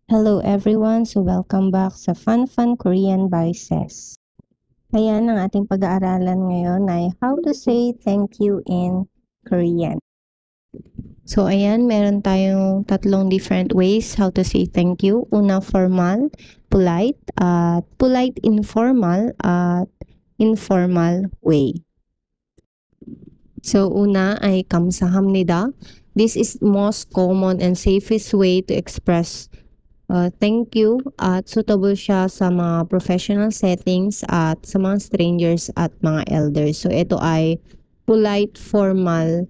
Hello everyone, so welcome back sa Fun Korean by Ses. Ayan, ang ating pag-aaralan ngayon ay how to say thank you in Korean. So ayan, meron tayong tatlong different ways how to say thank you. Una, formal, polite, at polite informal, at informal way. So una ay 감사합니다. This is most common and safest way to express thank you at suitable siya sa mga professional settings at sa mga strangers at mga elders. So ito ay polite formal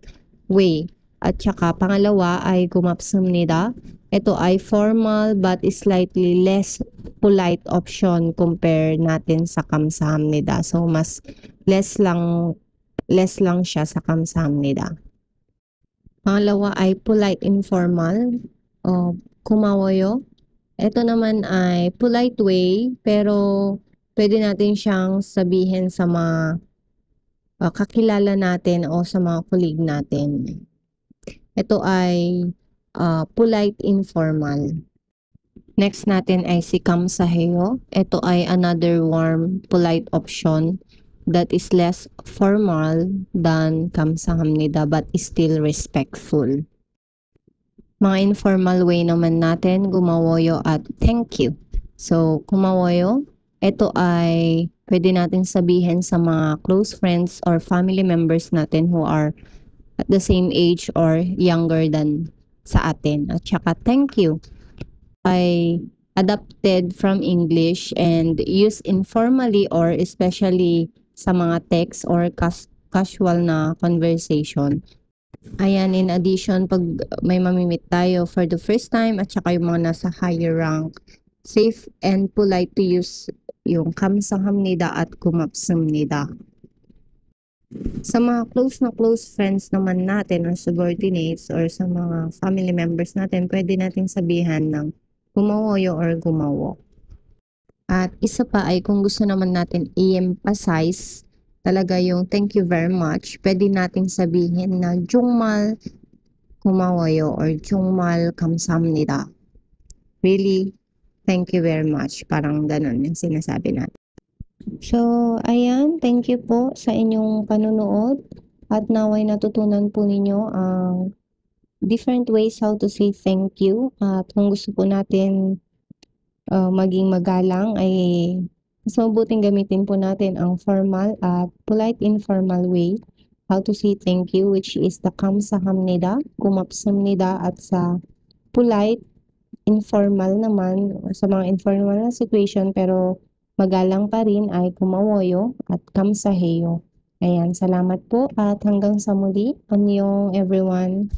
way. At saka pangalawa ay 고맙습니다. Ito ay formal but slightly less polite option compare natin sa 감사합니다. So mas less lang siya sa 감사합니다. Pangalawa ay polite informal. 고마워요. Ito naman ay polite way, pero pwede natin siyang sabihin sa mga kakilala natin o sa mga colleague natin. Ito ay polite informal. Next natin ay si 감사해요. Ito ay another warm, polite option that is less formal than 감사합니다 but is still respectful. Mga informal way naman natin, 고마워요 at thank you. So, 고마워요, ito ay pwede natin sabihin sa mga close friends or family members natin who are at the same age or younger than sa atin. At saka thank you ay adapted from English and used informally or especially sa mga text or casual na conversation. Ayan, in addition, pag may mamimit tayo for the first time at saka yung mga nasa higher rank, safe and polite to use yung 감사합니다 at 고맙습니다. Sa mga close friends naman natin or subordinates or sa mga family members natin, pwede natin sabihan ng gumawoyo or gumawo. At isa pa ay kung gusto naman natin i-emphasize talaga yung thank you very much, pwede nating sabihin na 정말 고마워요 or 정말 감사합니다. Really, thank you very much. Parang ganun yung sinasabi natin. So, ayan, thank you po sa inyong panunood at naway natutunan po ninyo ang different ways how to say thank you. At kung gusto po natin maging magalang ay mas mabuting gamitin po natin ang formal at polite informal way how to say thank you, which is the 감사합니다, 고맙습니다, at sa polite informal naman sa mga informal na situation pero magalang pa rin ay 고마워요 at 감사해요. Ayan, salamat po at hanggang sa muli. Annyeong everyone.